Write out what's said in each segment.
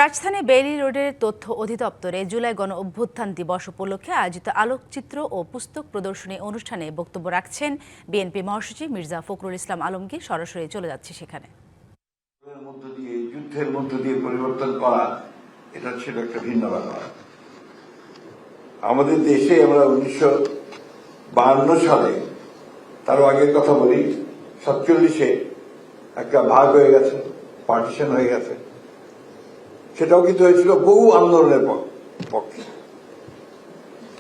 রাজধানী বেইলি রোডের তথ্য অধিদপ্তরে জুলাই গণ অভ্যুত্থান দিবস উপলক্ষে আয়োজিত আলোকচিত্র ও পুস্তক প্রদর্শনী অনুষ্ঠানে বক্তব্য রাখছেন বিএনপি মহাসচিব মির্জা ফখরুল ইসলাম আলমগীর। সরাসরি চলে যাচ্ছে সেখানে। যুদ্ধের মধ্য দিয়ে পরিবর্তন করা, এটা ছিল একটা ভিন্ন ব্যাপার। আমাদের দেশে আমরা 1952 সালে, তারও আগের কথা বলি, 47-এ একটা ভাগ হয়ে গেছে, পার্টিশন হয়ে গেছে। সেটাও কিন্তু হয়েছিল বহু আন্দোলনের পক্ষে,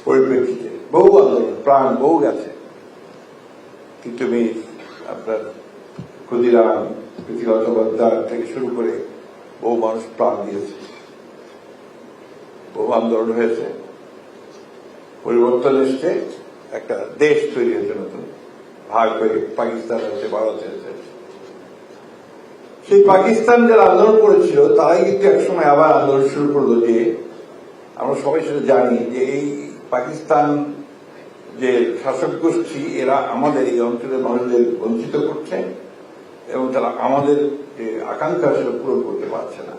পরিপ্রেক্ষিতে বহু আন্দোলন, প্রাণ বহু গেছে। কিন্তু আপনার ক্ষুদিরাম, পৃথিবী থেকে শুরু করে বহু মানুষ প্রাণ দিয়েছে, বহু আন্দোলন হয়েছে, পরিবর্তন এসছে, একটা দেশ তৈরি হয়েছে নতুন, ভাগ হয়ে পাকিস্তান হয়েছে, ভারত হয়েছে। সেই পাকিস্তান যারা আন্দোলন করেছিল তারাই কিন্তু একসময় আবার আন্দোলন শুরু করলো যে আমরা সবাই সেটা জানি যে এই পাকিস্তান যে শাসক গোষ্ঠী, এরা আমাদের এই অঞ্চলের মানুষদের বঞ্চিত করছে এবং তারা আমাদের যে আকাঙ্ক্ষা সেটা পূরণ করতে পারছে না।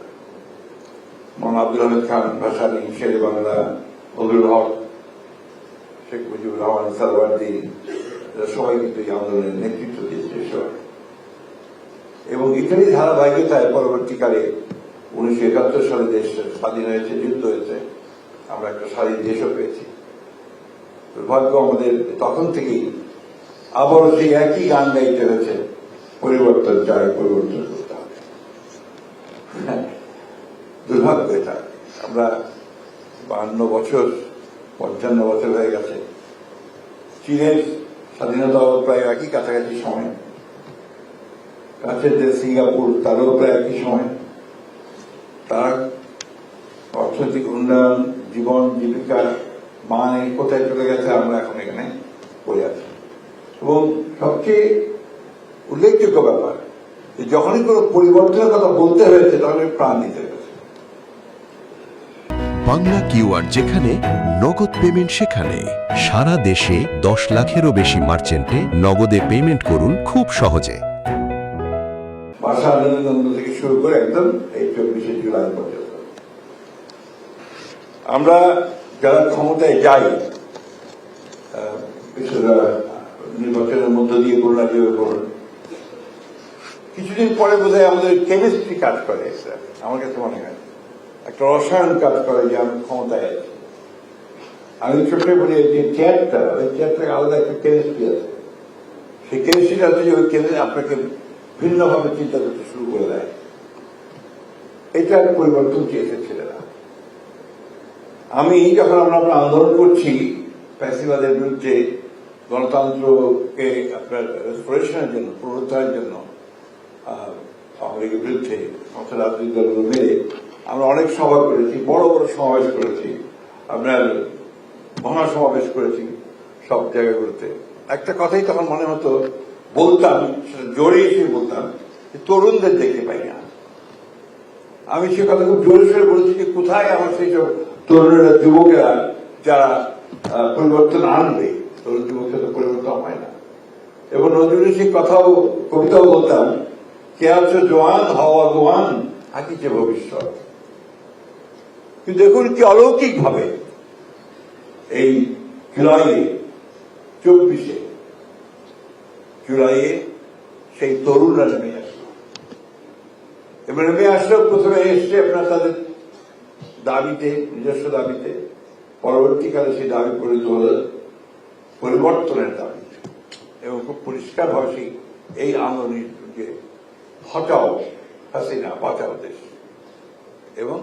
মৌলানা আব্দুল হামিদ খান ভাসানী, শেরে বাংলা, ফজলুল হক, শেখ মুজিবুর রহমান সারওয়ার্দী, সবাই কিন্তু এই আন্দোলনের নেতৃত্ব দিয়েছে সবাই। এবং এখানে ধারাবাহিকতায় পরবর্তীকালে 1971 সালে দেশ স্বাধীন হয়েছে, যুদ্ধ হয়েছে, আমরা একটা স্বাধীন দেশও পেয়েছি। দুর্ভাগ্য আমাদের তখন থেকেই আবারও সেই একই গান গাইতে হয়েছে, পরিবর্তন চাই, পরিবর্তন করতে হবে। দুর্ভাগ্য এটা। আমরা 52 বছর, 55 বছর হয়ে গেছে। চীনের স্বাধীনতা প্রায় একই কাছাকাছি সময়, কাছের যে সিঙ্গাপুর, তারও প্রায় একই সময়। তার অর্থনৈতিক উন্নয়ন, জীবন জীবিকার মান কোথায় চলে গেছে, আমরা এখন এখানে পড়ে আছি। এবং সবচেয়ে উল্লেখযোগ্য ব্যাপার, যখনই কোনো পরিবর্তনের কথা বলতে হয়েছে তখন প্রাণ দিতে হয়েছে। বাংলা কিউআর যেখানে, নগদ পেমেন্ট সেখানে। সারা দেশে 10 লাখেরও বেশি মার্চেন্টে নগদে পেমেন্ট করুন খুব সহজে। ভাষা আন্দোলন থেকে শুরু করে একদম এই 24শে জুলাই পর্যন্ত আমরা যারা ক্ষমতায় যাই, নির্বাচনের মধ্য দিয়ে করোনা যেভাবে করুন, কিছুদিন পরে বোধহয় আমাদের কেমিস্ট্রি কাজ করে। আমার কাছে মনে হয় একটা রসায়ন কাজ করে যে আমি ক্ষমতায় আছি। আমি ছোট বলি যে চেয়ারটা, ওই চেয়ারটাকে আলাদা একটা কেমিস্ট্রি আছে। সেই কেমিস্ট্রিটা হচ্ছে যে ওই কেন্দ্রে আপনাকে ভিন্নভাবে চিন্তা করতে শুরু করে দেয়। এটা পরিবর্তন চেয়েছে ছেলেরা। আমি যখন আমরা আন্দোলন করছি ফ্যাসিবাদের বিরুদ্ধে, গণতন্ত্রকে আপনার রেস্টোরেশনের জন্য, পুনরুদ্ধারের জন্য, আওয়ামী লীগের বিরুদ্ধে সমস্ত রাজনৈতিক দলগুলো মিলে আমরা অনেক সভা করেছি, বড় বড় সমাবেশ করেছি, আপনার মহাসমাবেশ করেছি সব জায়গাগুলোতে। একটা কথাই তখন মনে হতো, বলতাম, জোরে এসে বলতাম, তরুণদের দেখতে পাই না। আমি সে কথা খুব জোরে সোরে বলেছি যে কোথায় আমার সেই সব তরুণেরা, যুবকেরা যারা পরিবর্তন আনবে। তরুণ যুবকের তো পরিবর্তন হয় না। এবং নজরুলের সেই কথাও, কবিতাও বলতাম, কে আছে জোয়ান হওয়া গোয়ান, আঁকিছে ভবিষ্যৎ। কিন্তু দেখুন কি অলৌকিক ভাবে এই জুলাইয়ে 24শে জুলাইয়ে সেই তরুণরা নেমে আসলো। এবার নেমে আসলো, প্রথমে এসছে আপনার তাদের দাবিতে, নিজস্ব দাবিতে, পরবর্তীকালে সেই দাবি পরিণত হল পরিবর্তনের দাবি। এবং খুব পরিষ্কার ভাবে এই আন্দোলন যে হটাও হাসিনা, বাঁচাও দেশ। এবং